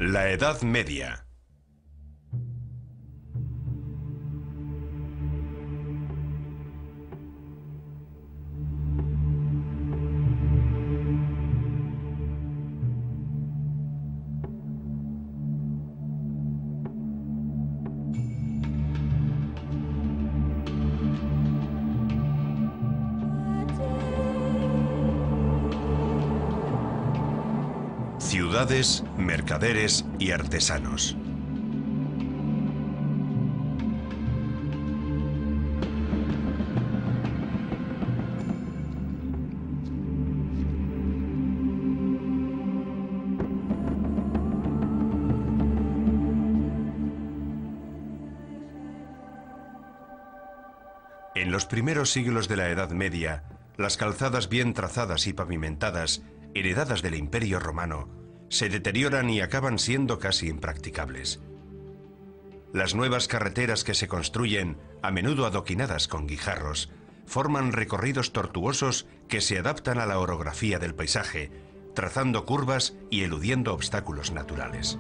La Edad Media. Ciudades, mercaderes y artesanos. En los primeros siglos de la Edad Media, las calzadas bien trazadas y pavimentadas, heredadas del Imperio Romano, se deterioran y acaban siendo casi impracticables. Las nuevas carreteras que se construyen, a menudo adoquinadas con guijarros, forman recorridos tortuosos que se adaptan a la orografía del paisaje, trazando curvas y eludiendo obstáculos naturales.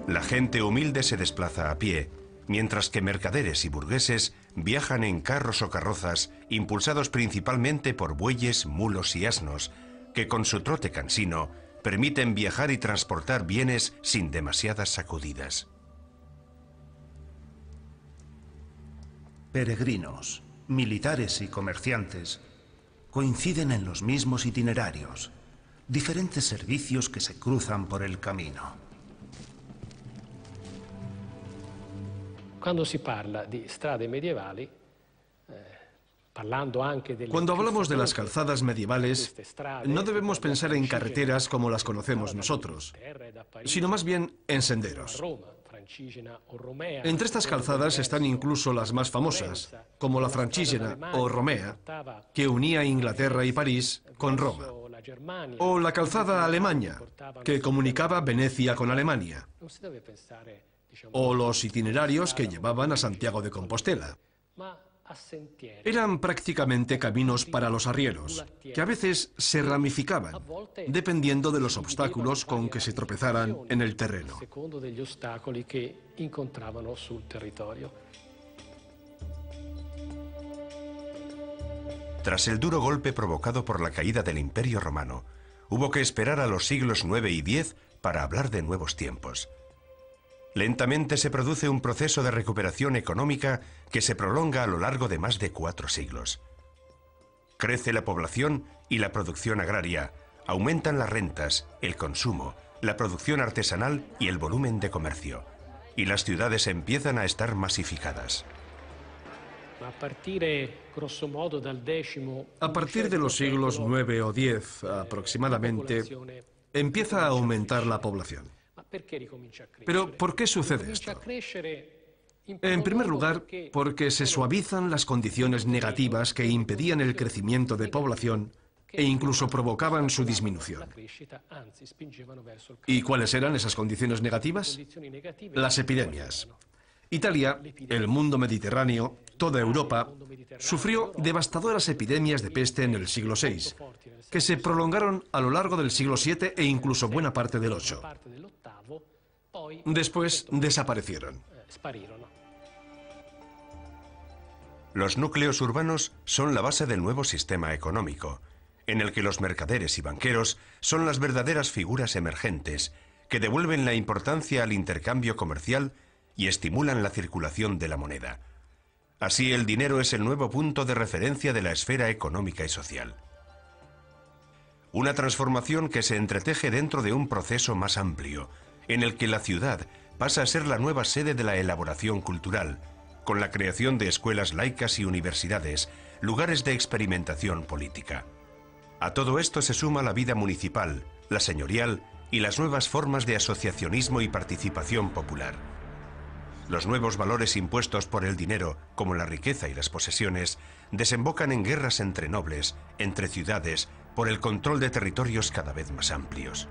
La gente humilde se desplaza a pie, mientras que mercaderes y burgueses viajan en carros o carrozas impulsados principalmente por bueyes, mulos y asnos, que con su trote cansino permiten viajar y transportar bienes sin demasiadas sacudidas. Peregrinos, militares y comerciantes coinciden en los mismos itinerarios, diferentes servicios que se cruzan por el camino. Cuando se habla de strade medievali, Cuando hablamos de las calzadas medievales, no debemos pensar en carreteras como las conocemos nosotros, sino más bien en senderos. Entre estas calzadas están incluso las más famosas, como la Francigena o Romea, que unía Inglaterra y París con Roma, o la calzada Alemania, que comunicaba Venecia con Alemania, o los itinerarios que llevaban a Santiago de Compostela. Eran prácticamente caminos para los arrieros, que a veces se ramificaban, dependiendo de los obstáculos con que se tropezaran en el terreno. Tras el duro golpe provocado por la caída del Imperio Romano, hubo que esperar a los siglos IX y X para hablar de nuevos tiempos. Lentamente se produce un proceso de recuperación económica que se prolonga a lo largo de más de 4 siglos. Crece la población y la producción agraria, aumentan las rentas, el consumo, la producción artesanal y el volumen de comercio, y las ciudades empiezan a estar masificadas. A partir de los siglos IX o X aproximadamente, empieza a aumentar la población. Pero, ¿por qué sucede esto? En primer lugar, porque se suavizan las condiciones negativas que impedían el crecimiento de población e incluso provocaban su disminución. ¿Y cuáles eran esas condiciones negativas? Las epidemias. Italia, el mundo mediterráneo, toda Europa, sufrió devastadoras epidemias de peste en el siglo VI, que se prolongaron a lo largo del siglo VII e incluso buena parte del VIII. Después desaparecieron. Los núcleos urbanos son la base del nuevo sistema económico, en el que los mercaderes y banqueros son las verdaderas figuras emergentes que devuelven la importancia al intercambio comercial y estimulan la circulación de la moneda. Así, el dinero es el nuevo punto de referencia de la esfera económica y social. Una transformación que se entreteje dentro de un proceso más amplio, en el que la ciudad pasa a ser la nueva sede de la elaboración cultural, con la creación de escuelas laicas y universidades, lugares de experimentación política. A todo esto se suma la vida municipal, la señorial y las nuevas formas de asociacionismo y participación popular. Los nuevos valores impuestos por el dinero, como la riqueza y las posesiones, desembocan en guerras entre nobles, entre ciudades, por el control de territorios cada vez más amplios.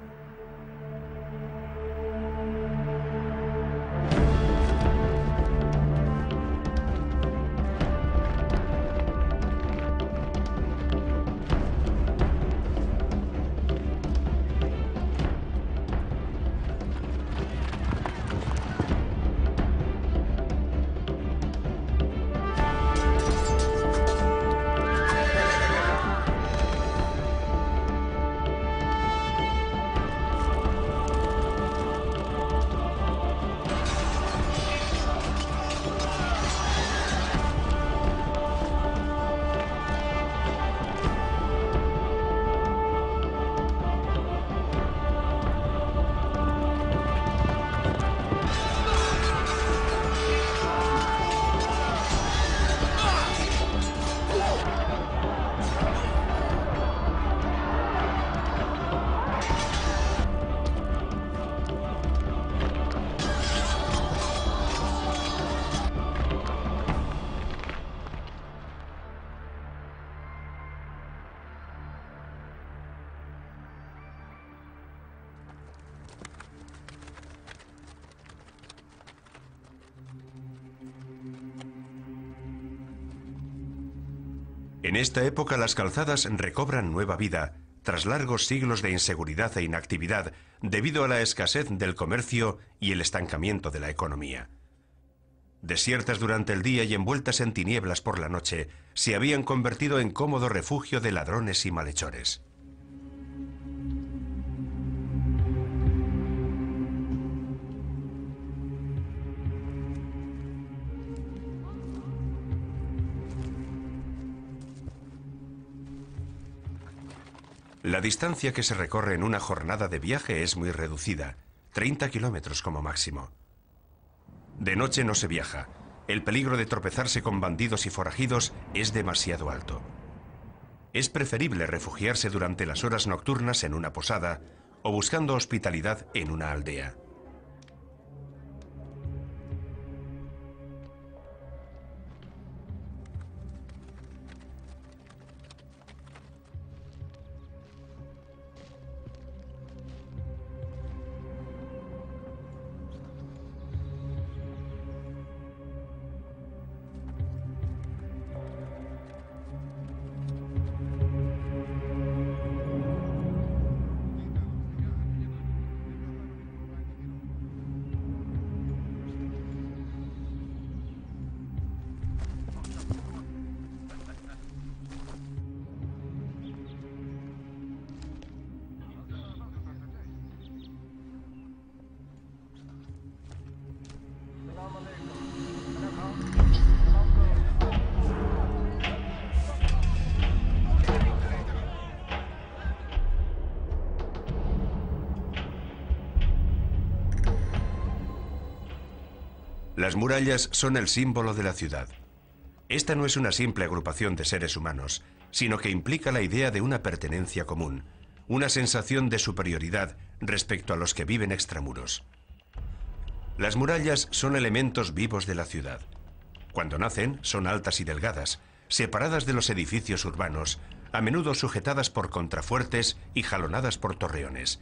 En esta época las calzadas recobran nueva vida, tras largos siglos de inseguridad e inactividad debido a la escasez del comercio y el estancamiento de la economía. Desiertas durante el día y envueltas en tinieblas por la noche, se habían convertido en cómodo refugio de ladrones y malhechores. La distancia que se recorre en una jornada de viaje es muy reducida, 30 kilómetros como máximo. De noche no se viaja. El peligro de tropezarse con bandidos y forajidos es demasiado alto. Es preferible refugiarse durante las horas nocturnas en una posada o buscando hospitalidad en una aldea. Las murallas son el símbolo de la ciudad. Esta no es una simple agrupación de seres humanos, sino que implica la idea de una pertenencia común, una sensación de superioridad respecto a los que viven extramuros. Las murallas son elementos vivos de la ciudad. Cuando nacen, son altas y delgadas, separadas de los edificios urbanos, a menudo sujetadas por contrafuertes y jalonadas por torreones.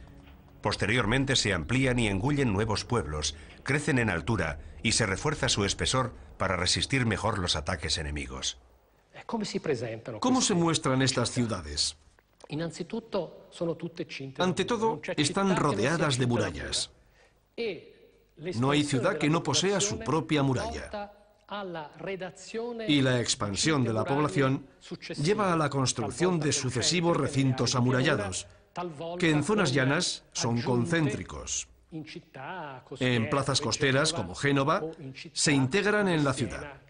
Posteriormente se amplían y engullen nuevos pueblos, crecen en altura y se refuerza su espesor para resistir mejor los ataques enemigos. ¿Cómo se muestran estas ciudades? Ante todo, están rodeadas de murallas. No hay ciudad que no posea su propia muralla. Y la expansión de la población lleva a la construcción de sucesivos recintos amurallados, que en zonas llanas son concéntricos. En plazas costeras, como Génova, se integran en la ciudad.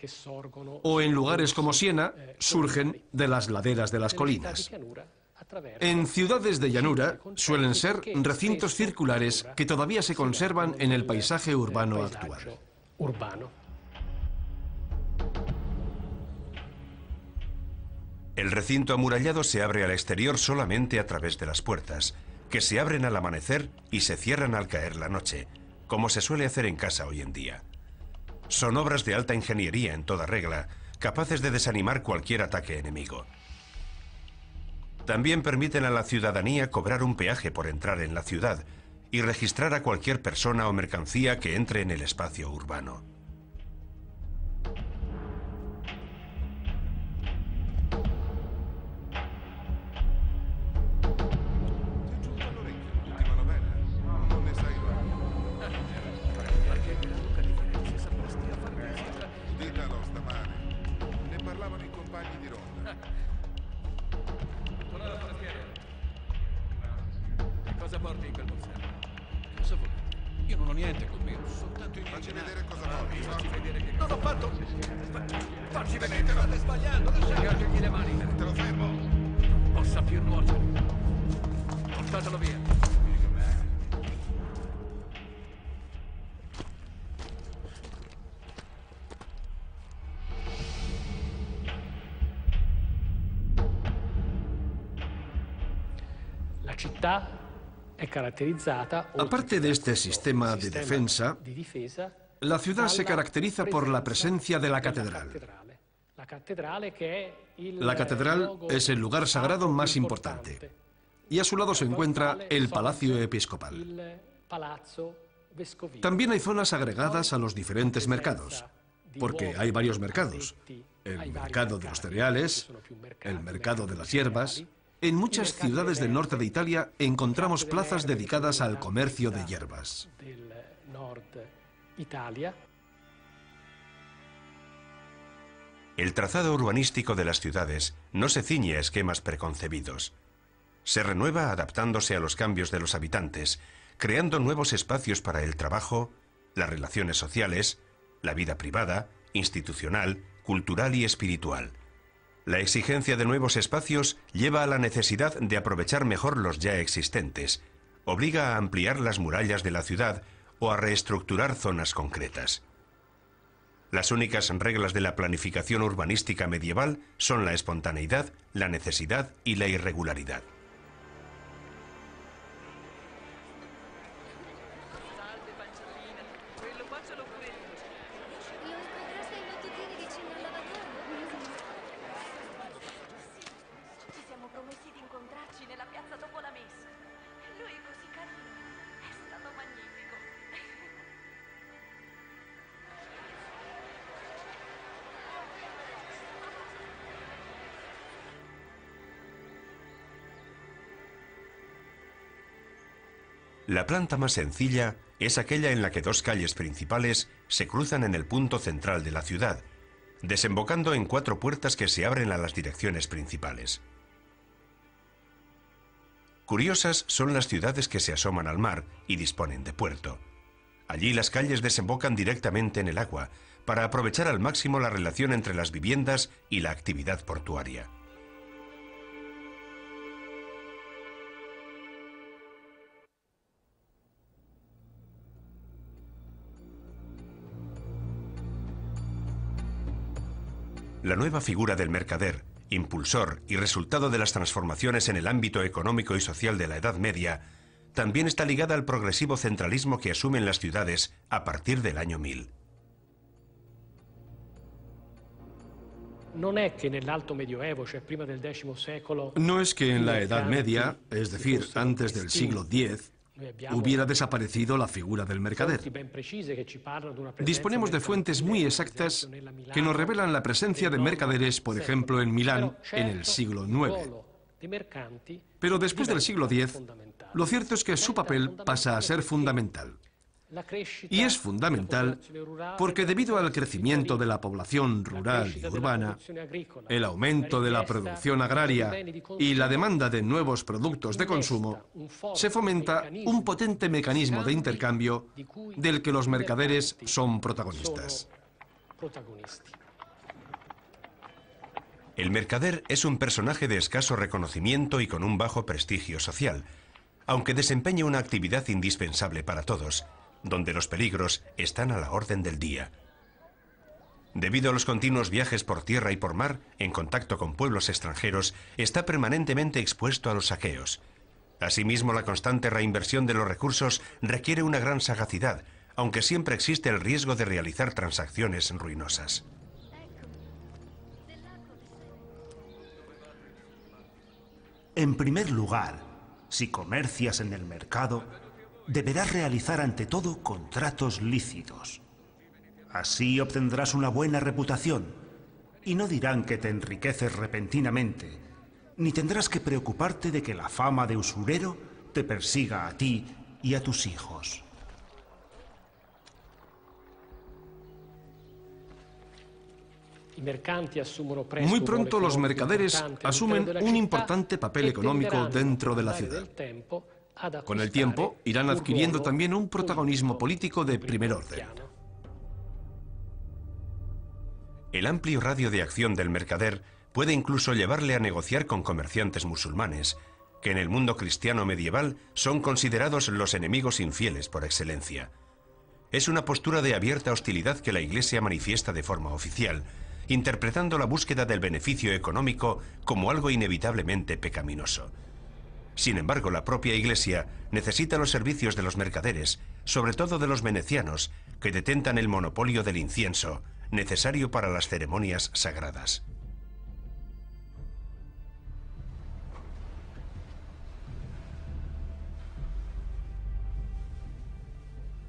O en lugares como Siena, surgen de las laderas de las colinas. En ciudades de llanura suelen ser recintos circulares que todavía se conservan en el paisaje urbano actual. El recinto amurallado se abre al exterior solamente a través de las puertas, que se abren al amanecer y se cierran al caer la noche, como se suele hacer en casa hoy en día. Son obras de alta ingeniería en toda regla, capaces de desanimar cualquier ataque enemigo. También permiten a la ciudadanía cobrar un peaje por entrar en la ciudad y registrar a cualquier persona o mercancía que entre en el espacio urbano. Cosa porti in quel borsello? Cosa vuoi? Io non ho niente con me, soltanto Facci vedere cosa porti. Facci vedere che non ho fatto. Facci vedere, state sbagliando. Legagli le mani. Te lo fermo. Non possa più nuocere. Portatelo via. Aparte de este sistema de defensa, la ciudad se caracteriza por la presencia de la catedral. La catedral es el lugar sagrado más importante, y a su lado se encuentra el Palacio Episcopal. También hay zonas agregadas a los diferentes mercados, porque hay varios mercados. El mercado de los cereales, el mercado de las hierbas. En muchas ciudades del norte de Italia encontramos plazas dedicadas al comercio de hierbas. El trazado urbanístico de las ciudades no se ciñe a esquemas preconcebidos. Se renueva adaptándose a los cambios de los habitantes, creando nuevos espacios para el trabajo, las relaciones sociales, la vida privada, institucional, cultural y espiritual. La exigencia de nuevos espacios lleva a la necesidad de aprovechar mejor los ya existentes, obliga a ampliar las murallas de la ciudad o a reestructurar zonas concretas. Las únicas reglas de la planificación urbanística medieval son la espontaneidad, la necesidad y la irregularidad. La planta más sencilla es aquella en la que dos calles principales se cruzan en el punto central de la ciudad, desembocando en 4 puertas que se abren a las direcciones principales. Curiosas son las ciudades que se asoman al mar y disponen de puerto. Allí las calles desembocan directamente en el agua, para aprovechar al máximo la relación entre las viviendas y la actividad portuaria. La nueva figura del mercader, impulsor y resultado de las transformaciones en el ámbito económico y social de la Edad Media, también está ligada al progresivo centralismo que asumen las ciudades a partir del año 1000. No es que en el alto medioevo, cioè prima del X secolo, No es que en la Edad Media, es decir, antes del siglo X, hubiera desaparecido la figura del mercader. Disponemos de fuentes muy exactas que nos revelan la presencia de mercaderes, por ejemplo, en Milán en el siglo IX. Pero después del siglo X, lo cierto es que su papel pasa a ser fundamental. Y es fundamental porque debido al crecimiento de la población rural y urbana, el aumento de la producción agraria y la demanda de nuevos productos de consumo, se fomenta un potente mecanismo de intercambio del que los mercaderes son protagonistas. El mercader es un personaje de escaso reconocimiento y con un bajo prestigio social, aunque desempeña una actividad indispensable para todos, donde los peligros están a la orden del día. Debido a los continuos viajes por tierra y por mar, en contacto con pueblos extranjeros, está permanentemente expuesto a los saqueos. Asimismo, la constante reinversión de los recursos requiere una gran sagacidad, aunque siempre existe el riesgo de realizar transacciones ruinosas. En primer lugar, si comercias en el mercado, deberás realizar ante todo contratos lícitos. Así obtendrás una buena reputación y no dirán que te enriqueces repentinamente, ni tendrás que preocuparte de que la fama de usurero te persiga a ti y a tus hijos. Muy pronto los mercaderes asumen un importante papel económico dentro de la ciudad. Con el tiempo, irán adquiriendo también un protagonismo político de primer orden. El amplio radio de acción del mercader puede incluso llevarle a negociar con comerciantes musulmanes, que en el mundo cristiano medieval son considerados los enemigos infieles por excelencia. Es una postura de abierta hostilidad que la Iglesia manifiesta de forma oficial, interpretando la búsqueda del beneficio económico como algo inevitablemente pecaminoso. Sin embargo, la propia Iglesia necesita los servicios de los mercaderes, sobre todo de los venecianos, que detentan el monopolio del incienso, necesario para las ceremonias sagradas.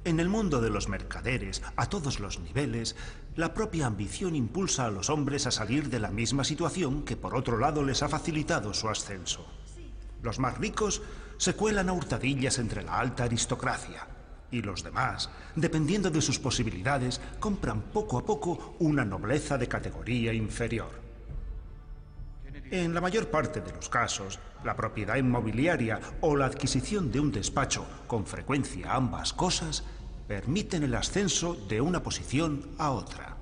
En el mundo de los mercaderes, a todos los niveles, la propia ambición impulsa a los hombres a salir de la misma situación que por otro lado les ha facilitado su ascenso. Los más ricos se cuelan a hurtadillas entre la alta aristocracia y los demás, dependiendo de sus posibilidades, compran poco a poco una nobleza de categoría inferior. En la mayor parte de los casos, la propiedad inmobiliaria o la adquisición de un despacho, con frecuencia ambas cosas, permiten el ascenso de una posición a otra.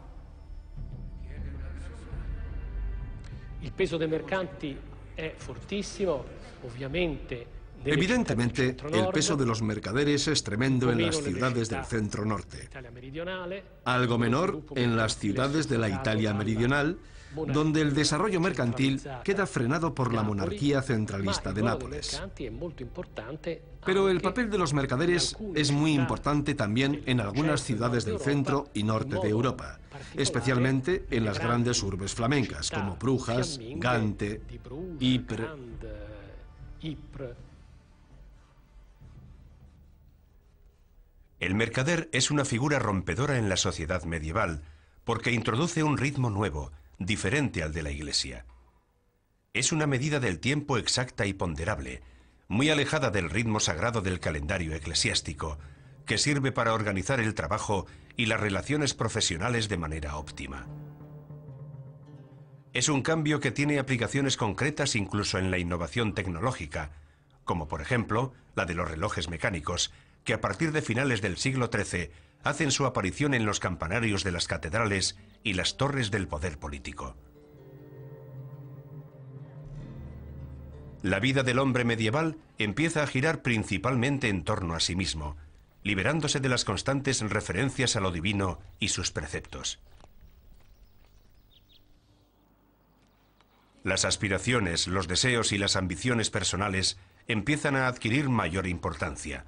El peso dei mercanti è fortissimo, ovviamente. Evidentemente, el peso de los mercaderes es tremendo en las ciudades del centro norte, algo menor en las ciudades de la Italia meridional, donde el desarrollo mercantil queda frenado por la monarquía centralista de Nápoles. Pero el papel de los mercaderes es muy importante también en algunas ciudades del centro y norte de Europa, especialmente en las grandes urbes flamencas, como Brujas, Gante, Ypres. El mercader es una figura rompedora en la sociedad medieval porque introduce un ritmo nuevo, diferente al de la Iglesia. Es una medida del tiempo exacta y ponderable, muy alejada del ritmo sagrado del calendario eclesiástico, que sirve para organizar el trabajo y las relaciones profesionales de manera óptima. Es un cambio que tiene aplicaciones concretas incluso en la innovación tecnológica, como por ejemplo la de los relojes mecánicos, que a partir de finales del siglo XIII hacen su aparición en los campanarios de las catedrales y las torres del poder político. La vida del hombre medieval empieza a girar principalmente en torno a sí mismo, liberándose de las constantes referencias a lo divino y sus preceptos. Las aspiraciones, los deseos y las ambiciones personales empiezan a adquirir mayor importancia.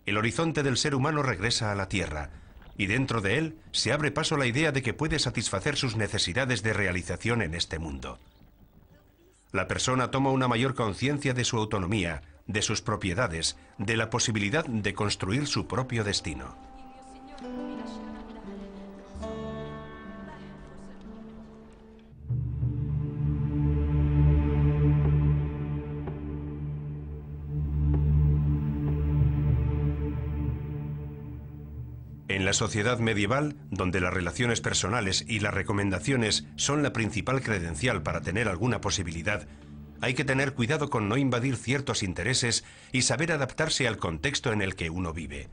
El horizonte del ser humano regresa a la tierra, y dentro de él se abre paso la idea de que puede satisfacer sus necesidades de realización en este mundo. La persona toma una mayor conciencia de su autonomía, de sus propiedades, de la posibilidad de construir su propio destino. En la sociedad medieval, donde las relaciones personales y las recomendaciones son la principal credencial para tener alguna posibilidad, hay que tener cuidado con no invadir ciertos intereses y saber adaptarse al contexto en el que uno vive.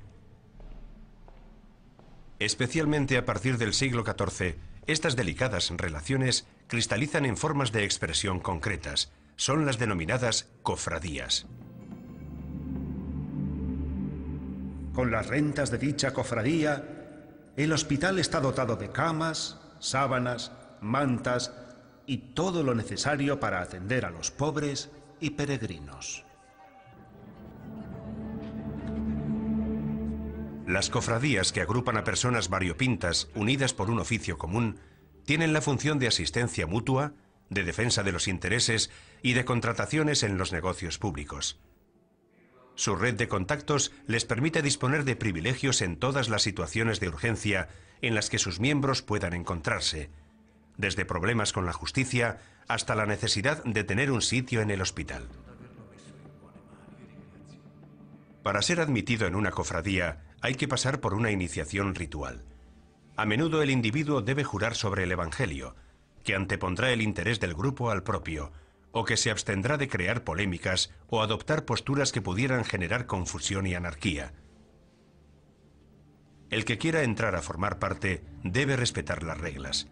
Especialmente a partir del siglo XIV, estas delicadas relaciones cristalizan en formas de expresión concretas. Son las denominadas cofradías. Con las rentas de dicha cofradía, el hospital está dotado de camas, sábanas, mantas y todo lo necesario para atender a los pobres y peregrinos. Las cofradías, que agrupan a personas variopintas unidas por un oficio común, tienen la función de asistencia mutua, de defensa de los intereses y de contrataciones en los negocios públicos. Su red de contactos les permite disponer de privilegios en todas las situaciones de urgencia en las que sus miembros puedan encontrarse, desde problemas con la justicia hasta la necesidad de tener un sitio en el hospital. Para ser admitido en una cofradía hay que pasar por una iniciación ritual. A menudo el individuo debe jurar sobre el Evangelio, que antepondrá el interés del grupo al propio, o que se abstendrá de crear polémicas o adoptar posturas que pudieran generar confusión y anarquía. El que quiera entrar a formar parte debe respetar las reglas.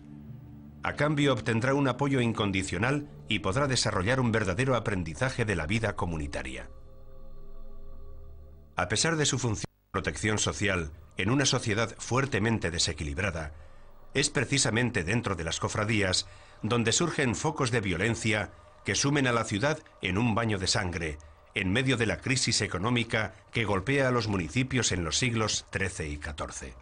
A cambio obtendrá un apoyo incondicional y podrá desarrollar un verdadero aprendizaje de la vida comunitaria. A pesar de su función de protección social en una sociedad fuertemente desequilibrada, es precisamente dentro de las cofradías donde surgen focos de violencia que sumen a la ciudad en un baño de sangre, en medio de la crisis económica que golpea a los municipios en los siglos XIII y XIV.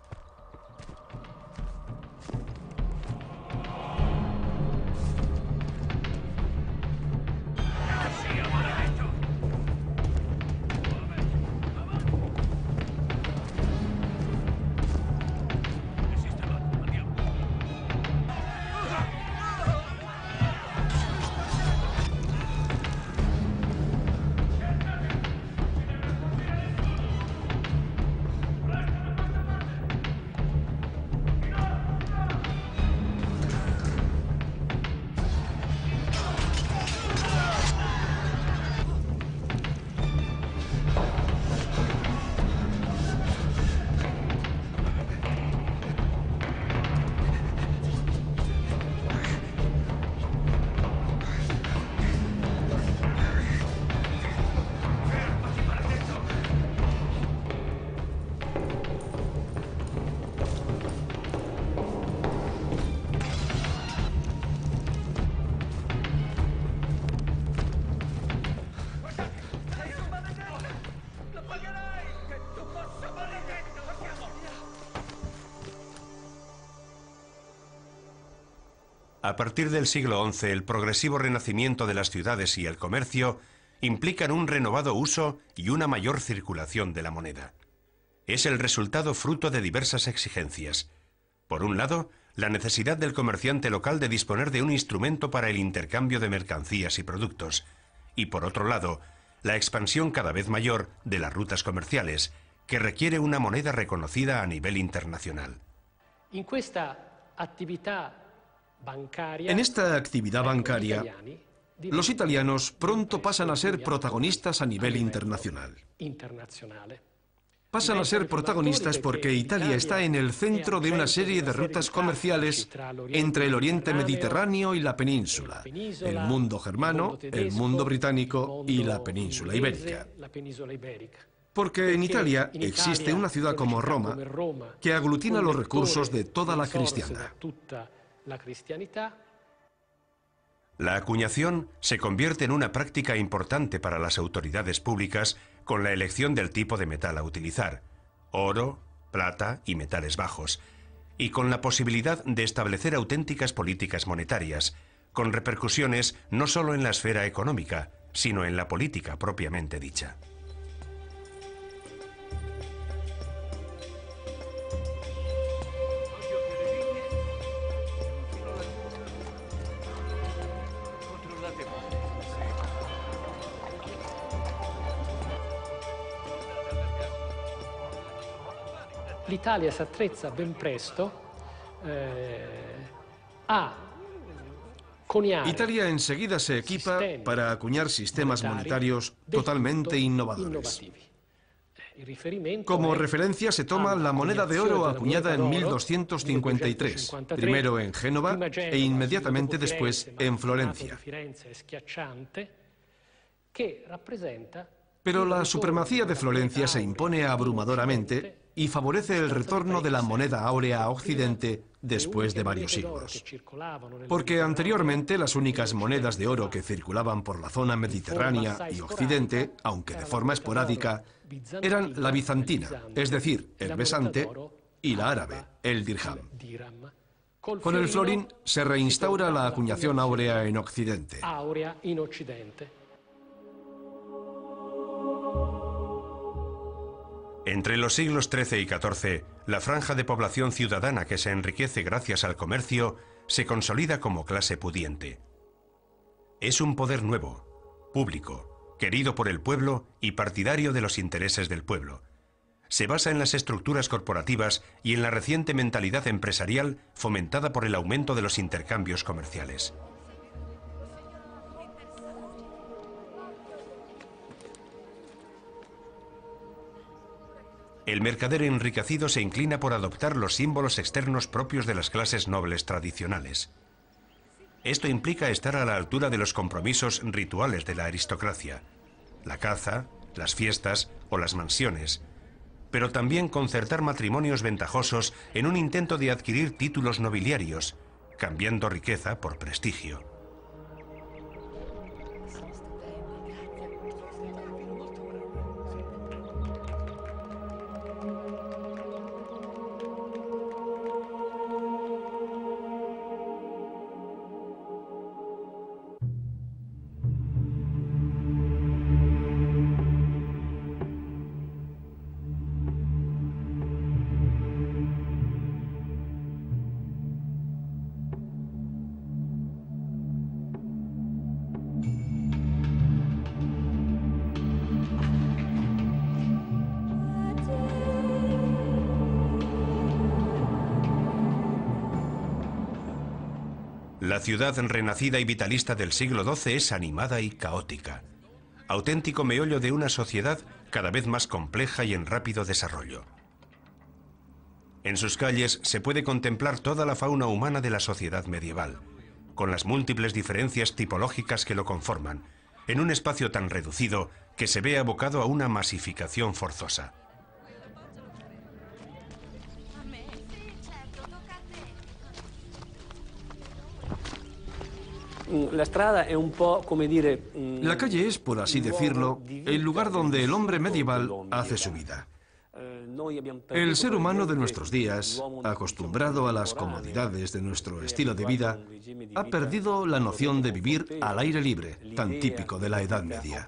A partir del siglo XI, el progresivo renacimiento de las ciudades y el comercio implican un renovado uso y una mayor circulación de la moneda. Es el resultado fruto de diversas exigencias. Por un lado, la necesidad del comerciante local de disponer de un instrumento para el intercambio de mercancías y productos, y por otro lado, la expansión cada vez mayor de las rutas comerciales, que requiere una moneda reconocida a nivel internacional. En esta actividad bancaria, los italianos pronto pasan a ser protagonistas a nivel internacional. Pasan a ser protagonistas porque Italia está en el centro de una serie de rutas comerciales entre el Oriente Mediterráneo y la península, el mundo germano, el mundo británico y la península ibérica. Porque en Italia existe una ciudad como Roma que aglutina los recursos de toda la cristiandad. La acuñación se convierte en una práctica importante para las autoridades públicas con la elección del tipo de metal a utilizar, oro, plata y metales bajos, y con la posibilidad de establecer auténticas políticas monetarias, con repercusiones no solo en la esfera económica, sino en la política propiamente dicha. L'Italia si attrezza ben presto a coniare. Italia enseguida se equipa para acuñar sistemas monetarios totalmente innovadores. Como referencia se toma la moneda de oro acuñada en 1253, primero en Génova e inmediatamente después en Florencia. Pero la supremacía de Florencia se impone abrumadoramente y favorece el retorno de la moneda áurea a Occidente después de varios siglos. Porque anteriormente las únicas monedas de oro que circulaban por la zona mediterránea y Occidente, aunque de forma esporádica, eran la bizantina, es decir, el besante, y la árabe, el dirham. Con el florín se reinstaura la acuñación áurea en Occidente. Entre los siglos XIII y XIV, la franja de población ciudadana que se enriquece gracias al comercio se consolida como clase pudiente. Es un poder nuevo, público, querido por el pueblo y partidario de los intereses del pueblo. Se basa en las estructuras corporativas y en la reciente mentalidad empresarial fomentada por el aumento de los intercambios comerciales. El mercader enriquecido se inclina por adoptar los símbolos externos propios de las clases nobles tradicionales. Esto implica estar a la altura de los compromisos rituales de la aristocracia, la caza, las fiestas o las mansiones, pero también concertar matrimonios ventajosos en un intento de adquirir títulos nobiliarios, cambiando riqueza por prestigio. La ciudad renacida y vitalista del siglo XII es animada y caótica, auténtico meollo de una sociedad cada vez más compleja y en rápido desarrollo. En sus calles se puede contemplar toda la fauna humana de la sociedad medieval, con las múltiples diferencias tipológicas que lo conforman, en un espacio tan reducido que se ve abocado a una masificación forzosa. La calle es, por así decirlo, el lugar donde el hombre medieval hace su vida. El ser humano de nuestros días, acostumbrado a las comodidades de nuestro estilo de vida, ha perdido la noción de vivir al aire libre, tan típico de la Edad Media.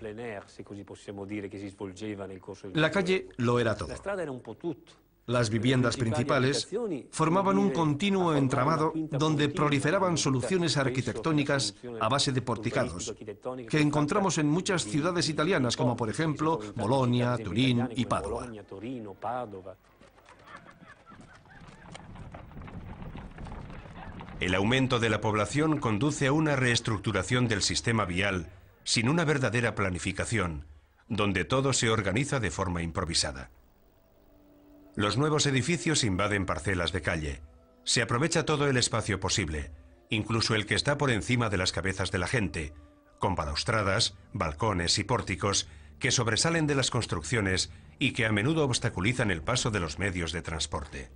La calle lo era todo. Las viviendas principales formaban un continuo entramado donde proliferaban soluciones arquitectónicas a base de porticados, que encontramos en muchas ciudades italianas, como por ejemplo Bolonia, Turín y Padua. El aumento de la población conduce a una reestructuración del sistema vial sin una verdadera planificación, donde todo se organiza de forma improvisada. Los nuevos edificios invaden parcelas de calle. Se aprovecha todo el espacio posible, incluso el que está por encima de las cabezas de la gente, con balaustradas, balcones y pórticos que sobresalen de las construcciones y que a menudo obstaculizan el paso de los medios de transporte.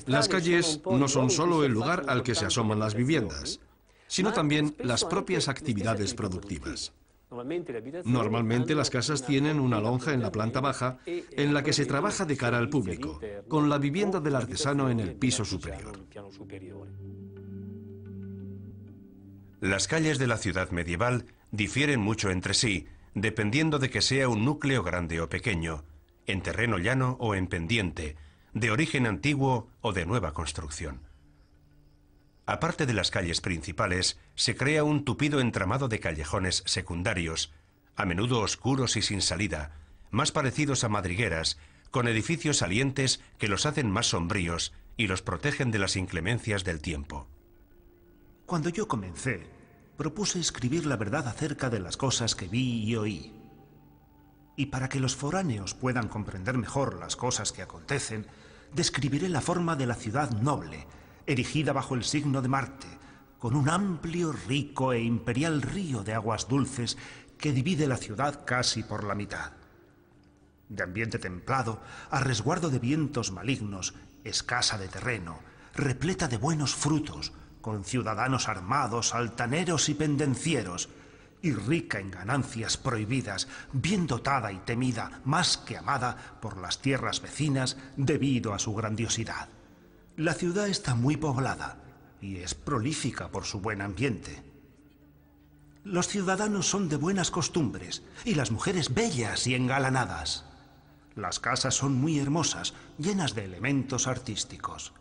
Las calles no son solo el lugar al que se asoman las viviendas, sino también las propias actividades productivas. Normalmente las casas tienen una lonja en la planta baja en la que se trabaja de cara al público, con la vivienda del artesano en el piso superior. Las calles de la ciudad medieval difieren mucho entre sí, dependiendo de que sea un núcleo grande o pequeño, en terreno llano o en pendiente, de origen antiguo o de nueva construcción. Aparte de las calles principales, se crea un tupido entramado de callejones secundarios, a menudo oscuros y sin salida, más parecidos a madrigueras, con edificios salientes que los hacen más sombríos y los protegen de las inclemencias del tiempo. Cuando yo comencé, propuse escribir la verdad acerca de las cosas que vi y oí. Y para que los foráneos puedan comprender mejor las cosas que acontecen, describiré la forma de la ciudad noble, erigida bajo el signo de Marte, con un amplio, rico e imperial río de aguas dulces que divide la ciudad casi por la mitad. De ambiente templado, a resguardo de vientos malignos, escasa de terreno, repleta de buenos frutos, con ciudadanos armados, altaneros y pendencieros, y rica en ganancias prohibidas, bien dotada y temida, más que amada por las tierras vecinas debido a su grandiosidad. La ciudad está muy poblada y es prolífica por su buen ambiente. Los ciudadanos son de buenas costumbres y las mujeres bellas y engalanadas. Las casas son muy hermosas, llenas de elementos artísticos.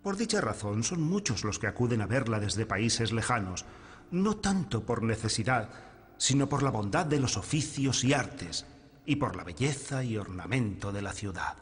Por dicha razón son muchos los que acuden a verla desde países lejanos, no tanto por necesidad, sino por la bondad de los oficios y artes y por la belleza y ornamento de la ciudad.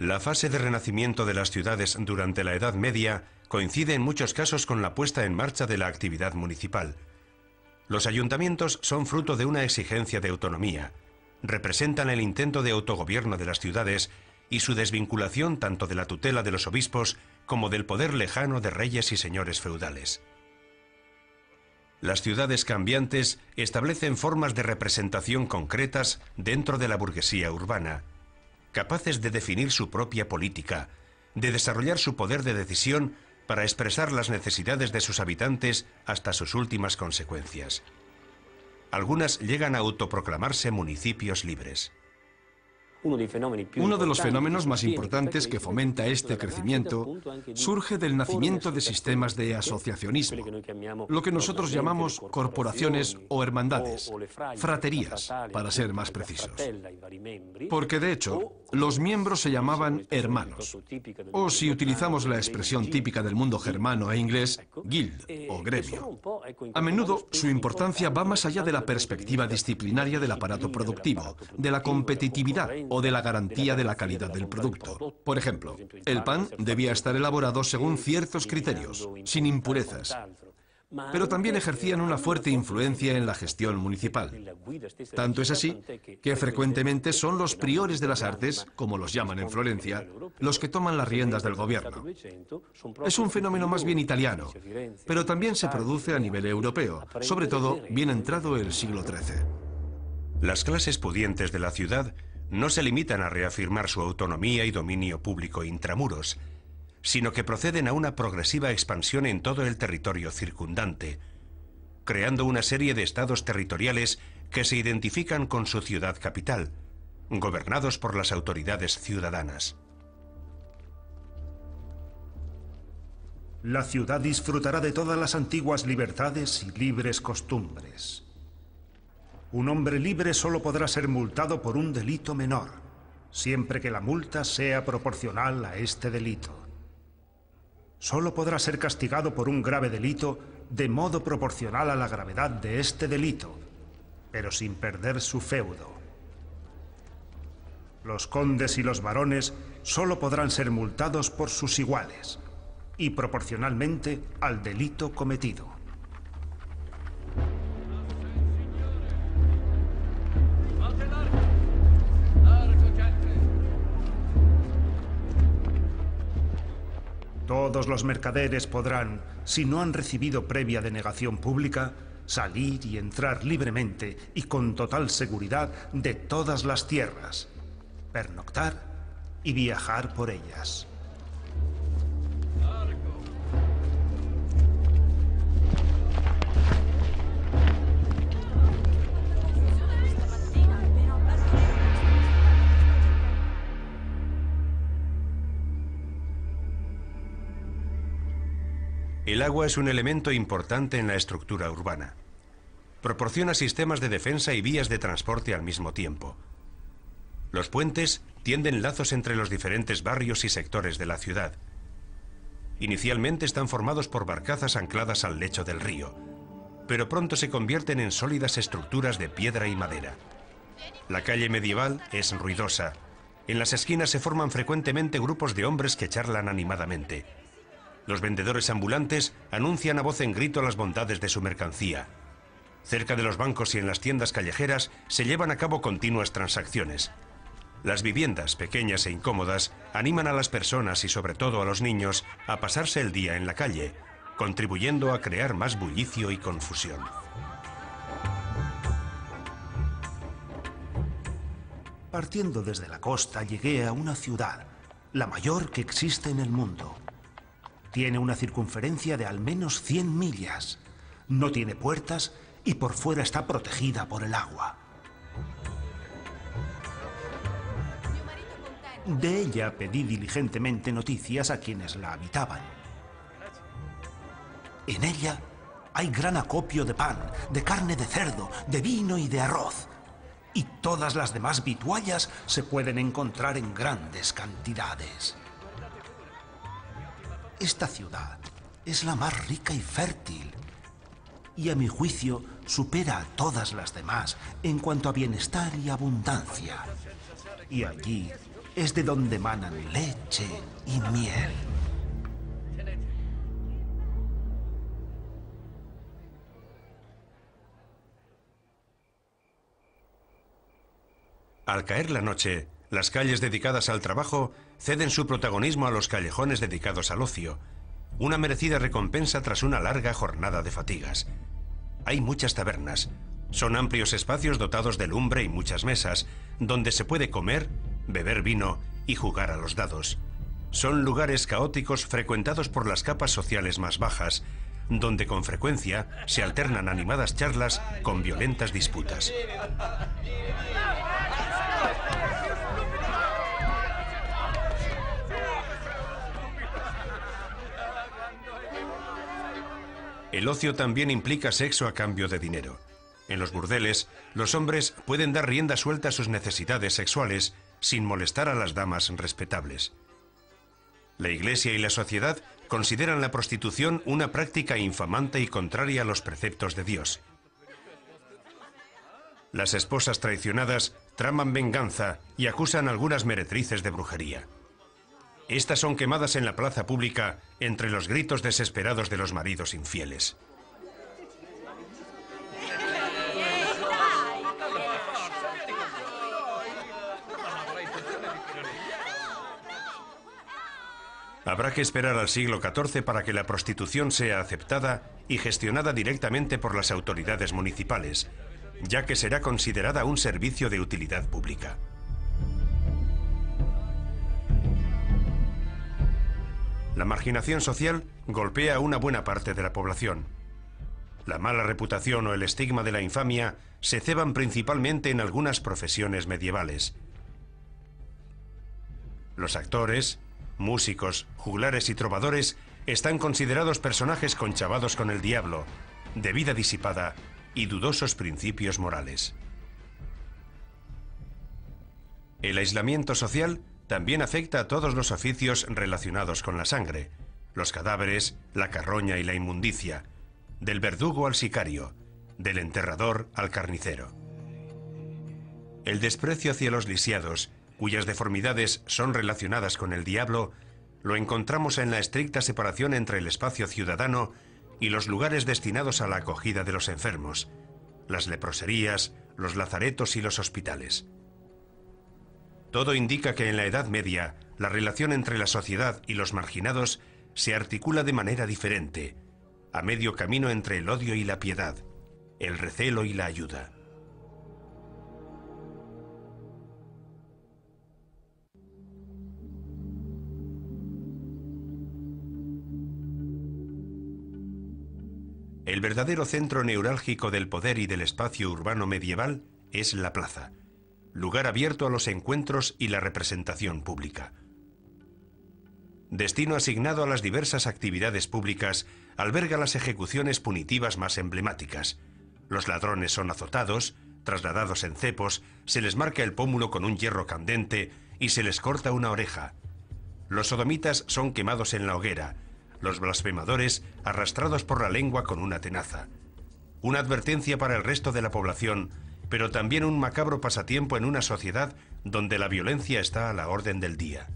La fase de renacimiento de las ciudades durante la Edad Media coincide en muchos casos con la puesta en marcha de la actividad municipal. Los ayuntamientos son fruto de una exigencia de autonomía, representan el intento de autogobierno de las ciudades y su desvinculación tanto de la tutela de los obispos como del poder lejano de reyes y señores feudales. Las ciudades cambiantes establecen formas de representación concretas dentro de la burguesía urbana, capaces de definir su propia política, de desarrollar su poder de decisión para expresar las necesidades de sus habitantes hasta sus últimas consecuencias. Algunas llegan a autoproclamarse municipios libres. Uno de los fenómenos más importantes que fomenta este crecimiento surge del nacimiento de sistemas de asociacionismo, lo que nosotros llamamos corporaciones o hermandades, fraterías, para ser más precisos. Porque de hecho, los miembros se llamaban hermanos, o si utilizamos la expresión típica del mundo germano e inglés, guild o gremio. A menudo su importancia va más allá de la perspectiva disciplinaria del aparato productivo, de la competitividad o de la garantía de la calidad del producto. Por ejemplo, el pan debía estar elaborado según ciertos criterios, sin impurezas. Pero también ejercían una fuerte influencia en la gestión municipal. Tanto es así que frecuentemente son los priores de las artes, como los llaman en Florencia, los que toman las riendas del gobierno. Es un fenómeno más bien italiano, pero también se produce a nivel europeo, sobre todo bien entrado el siglo XIII. Las clases pudientes de la ciudad no se limitan a reafirmar su autonomía y dominio público intramuros, sino que proceden a una progresiva expansión en todo el territorio circundante, creando una serie de estados territoriales que se identifican con su ciudad capital, gobernados por las autoridades ciudadanas. La ciudad disfrutará de todas las antiguas libertades y libres costumbres. Un hombre libre solo podrá ser multado por un delito menor, siempre que la multa sea proporcional a este delito. Solo podrá ser castigado por un grave delito de modo proporcional a la gravedad de este delito, pero sin perder su feudo. Los condes y los barones solo podrán ser multados por sus iguales y proporcionalmente al delito cometido. Todos los mercaderes podrán, si no han recibido previa denegación pública, salir y entrar libremente y con total seguridad de todas las tierras, pernoctar y viajar por ellas. El agua es un elemento importante en la estructura urbana. Proporciona sistemas de defensa y vías de transporte al mismo tiempo. Los puentes tienden lazos entre los diferentes barrios y sectores de la ciudad. Inicialmente están formados por barcazas ancladas al lecho del río, pero pronto se convierten en sólidas estructuras de piedra y madera. La calle medieval es ruidosa. En las esquinas se forman frecuentemente grupos de hombres que charlan animadamente. Los vendedores ambulantes anuncian a voz en grito las bondades de su mercancía. Cerca de los bancos y en las tiendas callejeras se llevan a cabo continuas transacciones. Las viviendas, pequeñas e incómodas, animan a las personas y sobre todo a los niños a pasarse el día en la calle, contribuyendo a crear más bullicio y confusión. Partiendo desde la costa llegué a una ciudad, la mayor que existe en el mundo. Tiene una circunferencia de al menos 100 millas. No tiene puertas y por fuera está protegida por el agua. De ella pedí diligentemente noticias a quienes la habitaban. En ella hay gran acopio de pan, de carne de cerdo, de vino y de arroz. Y todas las demás vituallas se pueden encontrar en grandes cantidades. Esta ciudad es la más rica y fértil, y a mi juicio supera a todas las demás en cuanto a bienestar y abundancia. Y allí es de donde emanan leche y miel. Al caer la noche, las calles dedicadas al trabajo ceden su protagonismo a los callejones dedicados al ocio, una merecida recompensa tras una larga jornada de fatigas. Hay muchas tabernas. Son amplios espacios dotados de lumbre y muchas mesas, donde se puede comer, beber vino y jugar a los dados. Son lugares caóticos frecuentados por las capas sociales más bajas, donde con frecuencia se alternan animadas charlas con violentas disputas. El ocio también implica sexo a cambio de dinero. En los burdeles, los hombres pueden dar rienda suelta a sus necesidades sexuales sin molestar a las damas respetables. La Iglesia y la sociedad consideran la prostitución una práctica infamante y contraria a los preceptos de Dios. Las esposas traicionadas traman venganza y acusan a algunas meretrices de brujería. Estas son quemadas en la plaza pública entre los gritos desesperados de los maridos infieles. Habrá que esperar al siglo XIV para que la prostitución sea aceptada y gestionada directamente por las autoridades municipales, ya que será considerada un servicio de utilidad pública. La marginación social golpea a una buena parte de la población. La mala reputación o el estigma de la infamia se ceban principalmente en algunas profesiones medievales. Los actores, músicos, juglares y trovadores están considerados personajes conchavados con el diablo, de vida disipada y dudosos principios morales. El aislamiento social también afecta a todos los oficios relacionados con la sangre, los cadáveres, la carroña y la inmundicia, del verdugo al sicario, del enterrador al carnicero. El desprecio hacia los lisiados, cuyas deformidades son relacionadas con el diablo, lo encontramos en la estricta separación entre el espacio ciudadano y los lugares destinados a la acogida de los enfermos, las leproserías, los lazaretos y los hospitales. Todo indica que en la Edad Media la relación entre la sociedad y los marginados se articula de manera diferente, a medio camino entre el odio y la piedad, el recelo y la ayuda. El verdadero centro neurálgico del poder y del espacio urbano medieval es la plaza, lugar abierto a los encuentros y la representación pública. Destino asignado a las diversas actividades públicas, alberga las ejecuciones punitivas más emblemáticas. Los ladrones son azotados, trasladados en cepos, se les marca el pómulo con un hierro candente y se les corta una oreja. Los sodomitas son quemados en la hoguera, los blasfemadores arrastrados por la lengua con una tenaza. Una advertencia para el resto de la población, pero también un macabro pasatiempo en una sociedad donde la violencia está a la orden del día.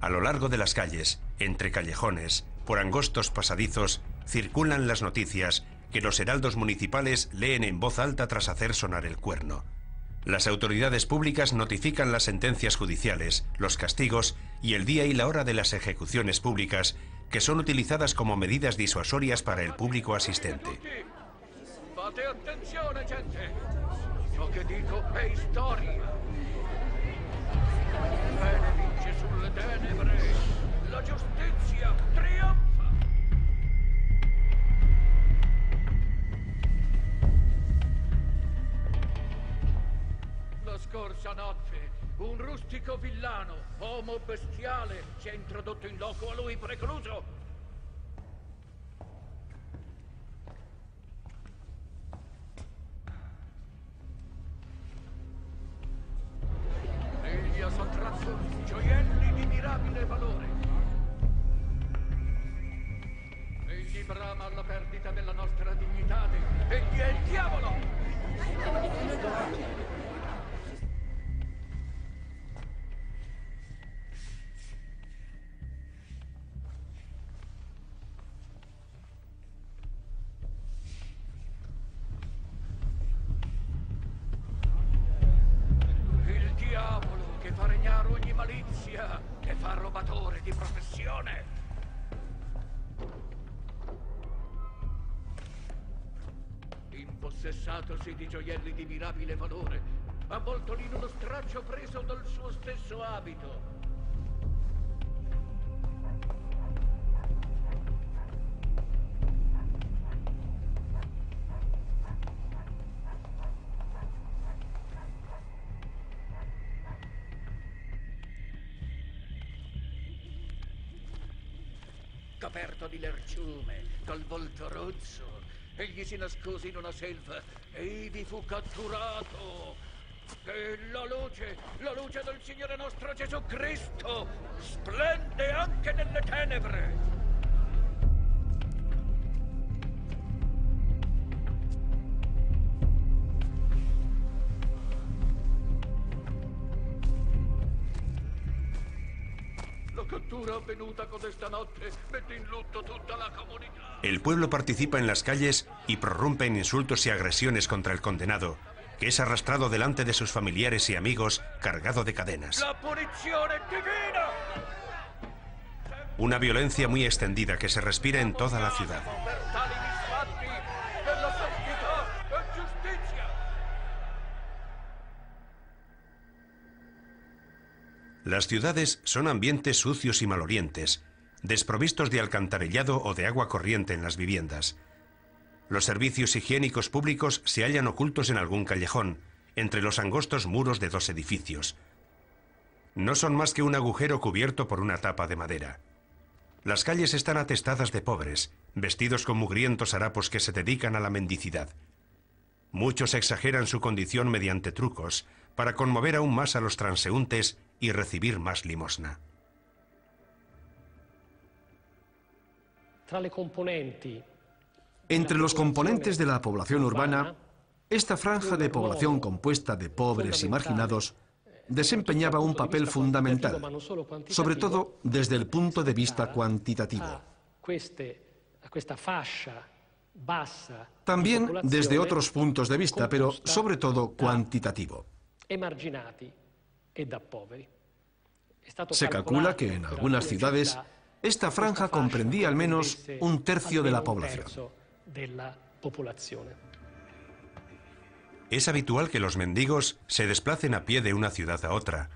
A lo largo de las calles, entre callejones, por angostos pasadizos, circulan las noticias que los heraldos municipales leen en voz alta tras hacer sonar el cuerno. Las autoridades públicas notifican las sentencias judiciales, los castigos y el día y la hora de las ejecuciones públicas, que son utilizadas como medidas disuasorias para el público asistente. Fate attenzione, gente! Ciò che dico è storia. Il bene vince sulle tenebre. La giustizia trionfa. La scorsa notte un rustico villano, uomo bestiale, si è introdotto in loco a lui precluso. Egli ha sottratto gioielli di mirabile valore. Egli brama alla perdita della nostra dignità. Egli è il diavolo! fa regnare ogni malizia e fa rubatore di professione. Impossessatosi di gioielli di mirabile valore, avvolto in uno straccio preso dal suo stesso abito. Coperto di lerciume, col volto rozzo, egli si nascose in una selva e ivi fu catturato. E la luce del Signore nostro Gesù Cristo splende anche nelle tenebre. El pueblo participa en las calles y prorrumpe en insultos y agresiones contra el condenado, que es arrastrado delante de sus familiares y amigos cargado de cadenas. La punizione divina. Una violencia muy extendida que se respira en toda la ciudad. Per tali misfatti della santità e giustizia. Las ciudades son ambientes sucios y malolientes, desprovistos de alcantarillado o de agua corriente en las viviendas. Los servicios higiénicos públicos se hallan ocultos en algún callejón, entre los angostos muros de dos edificios. No son más que un agujero cubierto por una tapa de madera. Las calles están atestadas de pobres, vestidos con mugrientos harapos que se dedican a la mendicidad. Muchos exageran su condición mediante trucos, para conmover aún más a los transeúntes y recibir más limosna. Entre los componentes de la población urbana, esta franja de población compuesta de pobres y marginados desempeñaba un papel fundamental, sobre todo desde el punto de vista cuantitativo. También desde otros puntos de vista, pero sobre todo cuantitativo. Se calcula que en algunas ciudades esta franja comprendía al menos un tercio de la población. Es habitual que los mendigos se desplacen a pie de una ciudad a otra,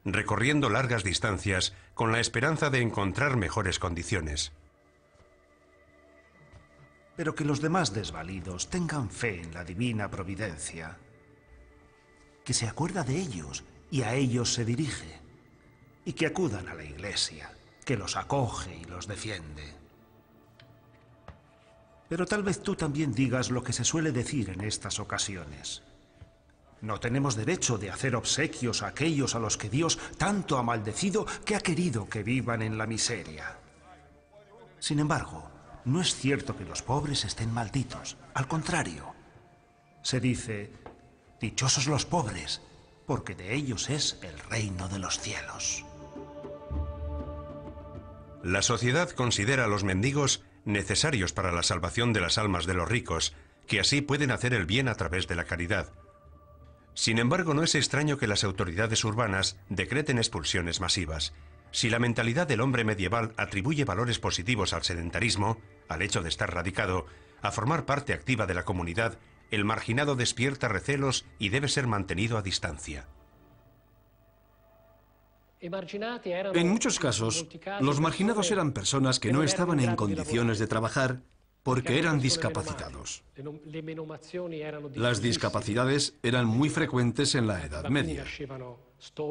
recorriendo largas distancias con la esperanza de encontrar mejores condiciones. Pero que los demás desvalidos tengan fe en la divina providencia, que se acuerda de ellos y a ellos se dirige, y que acudan a la iglesia, que los acoge y los defiende. Pero tal vez tú también digas lo que se suele decir en estas ocasiones. No tenemos derecho de hacer obsequios a aquellos a los que Dios tanto ha maldecido que ha querido que vivan en la miseria. Sin embargo, no es cierto que los pobres estén malditos. Al contrario, se dice, dichosos los pobres, porque de ellos es el reino de los cielos. La sociedad considera a los mendigos necesarios para la salvación de las almas de los ricos, que así pueden hacer el bien a través de la caridad. Sin embargo, no es extraño que las autoridades urbanas decreten expulsiones masivas. Si la mentalidad del hombre medieval atribuye valores positivos al sedentarismo, al hecho de estar radicado, a formar parte activa de la comunidad, el marginado despierta recelos y debe ser mantenido a distancia. En muchos casos, los marginados eran personas que no estaban en condiciones de trabajar porque eran discapacitados. Las discapacidades eran muy frecuentes en la Edad Media.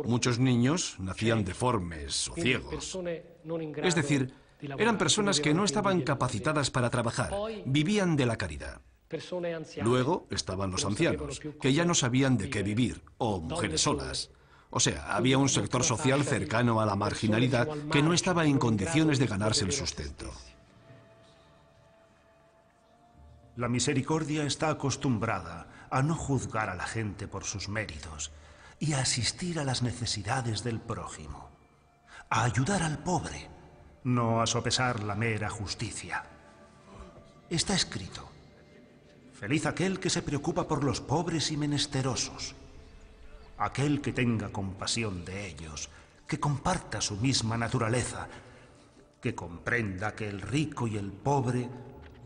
Muchos niños nacían deformes o ciegos. Es decir, eran personas que no estaban capacitadas para trabajar, vivían de la caridad. Luego estaban los ancianos, que ya no sabían de qué vivir, o mujeres solas. O sea, había un sector social cercano a la marginalidad que no estaba en condiciones de ganarse el sustento. La misericordia está acostumbrada a no juzgar a la gente por sus méritos y a asistir a las necesidades del prójimo, a ayudar al pobre, no a sopesar la mera justicia. Está escrito: feliz aquel que se preocupa por los pobres y menesterosos. aquel que tenga compasión de ellos, que comparta su misma naturaleza, que comprenda que el rico y el pobre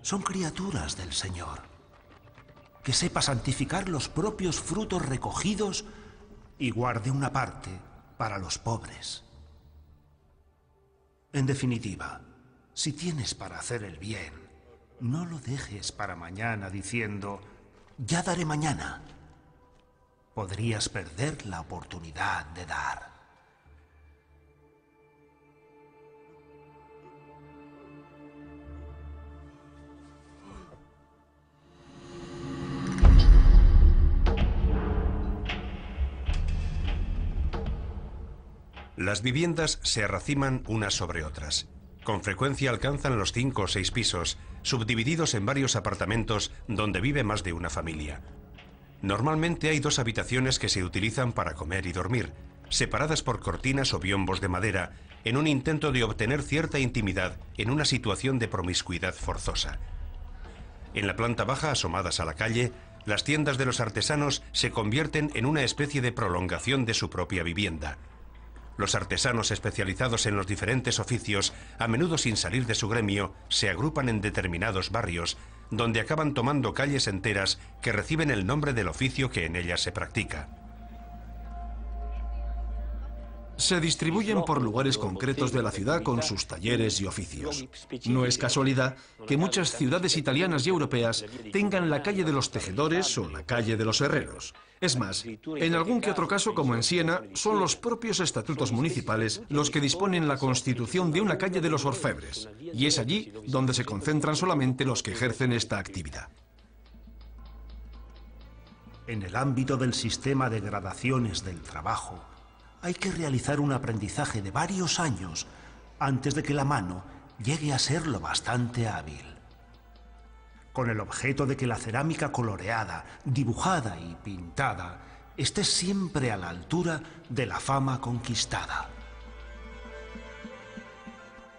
son criaturas del Señor, que sepa santificar los propios frutos recogidos y guarde una parte para los pobres. En definitiva, si tienes para hacer el bien, no lo dejes para mañana diciendo, ya daré mañana. Podrías perder la oportunidad de dar. Las viviendas se arraciman unas sobre otras. Con frecuencia alcanzan los 5 o 6 pisos, subdivididos en varios apartamentos donde vive más de una familia. Normalmente hay 2 habitaciones que se utilizan para comer y dormir, separadas por cortinas o biombos de madera, en un intento de obtener cierta intimidad en una situación de promiscuidad forzosa. En la planta baja, asomadas a la calle, las tiendas de los artesanos se convierten en una especie de prolongación de su propia vivienda. Los artesanos especializados en los diferentes oficios, a menudo sin salir de su gremio, se agrupan en determinados barrios, donde acaban tomando calles enteras que reciben el nombre del oficio que en ellas se practica. Se distribuyen por lugares concretos de la ciudad con sus talleres y oficios. No es casualidad que muchas ciudades italianas y europeas tengan la calle de los tejedores o la calle de los herreros. Es más, en algún que otro caso, como en Siena, son los propios estatutos municipales los que disponen la constitución de una calle de los orfebres, y es allí donde se concentran solamente los que ejercen esta actividad. En el ámbito del sistema de gradaciones del trabajo, hay que realizar un aprendizaje de varios años antes de que la mano llegue a ser lo bastante hábil, con el objeto de que la cerámica coloreada, dibujada y pintada esté siempre a la altura de la fama conquistada.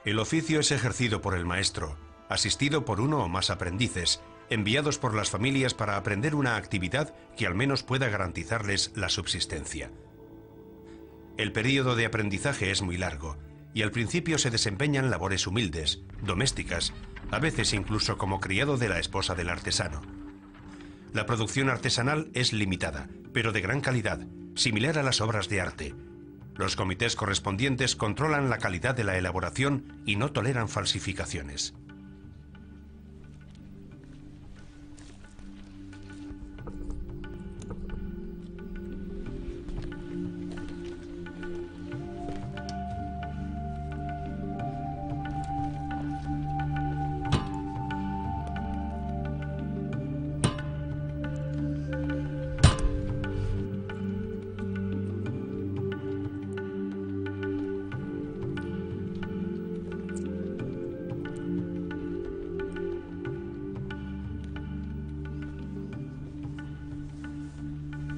El oficio es ejercido por el maestro, asistido por uno o más aprendices, enviados por las familias para aprender una actividad que al menos pueda garantizarles la subsistencia. El período de aprendizaje es muy largo, y al principio se desempeñan labores humildes, domésticas, a veces incluso como criado de la esposa del artesano. La producción artesanal es limitada, pero de gran calidad, similar a las obras de arte. Los comités correspondientes controlan la calidad de la elaboración y no toleran falsificaciones.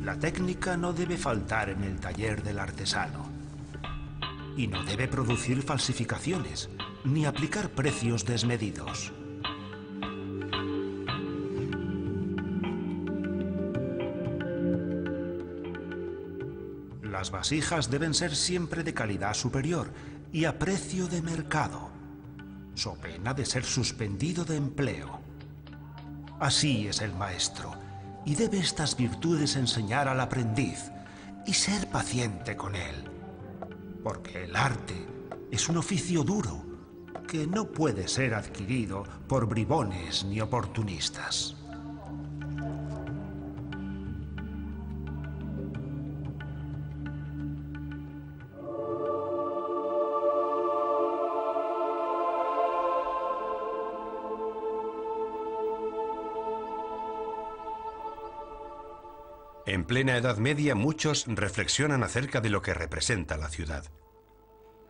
La técnica no debe faltar en el taller del artesano. Y no debe producir falsificaciones, ni aplicar precios desmedidos. Las vasijas deben ser siempre de calidad superior y a precio de mercado, so pena de ser suspendido de empleo. Así es el maestro, y debe estas virtudes enseñar al aprendiz y ser paciente con él, porque el arte es un oficio duro que no puede ser adquirido por bribones ni oportunistas. En plena Edad Media, muchos reflexionan acerca de lo que representa la ciudad.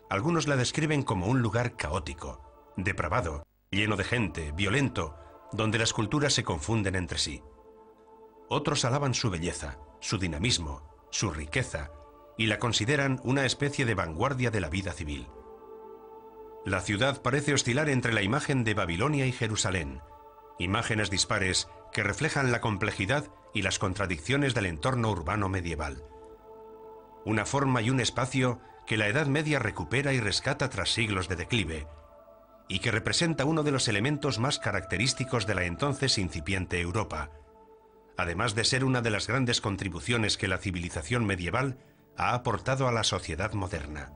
Algunos la describen como un lugar caótico, depravado, lleno de gente, violento, donde las culturas se confunden entre sí. Otros alaban su belleza, su dinamismo, su riqueza, y la consideran una especie de vanguardia de la vida civil. La ciudad parece oscilar entre la imagen de Babilonia y Jerusalén, imágenes dispares que reflejan la complejidad y las contradicciones del entorno urbano medieval. una forma y un espacio que la Edad Media recupera y rescata tras siglos de declive, y que representa uno de los elementos más característicos de la entonces incipiente Europa, además de ser una de las grandes contribuciones que la civilización medieval ha aportado a la sociedad moderna.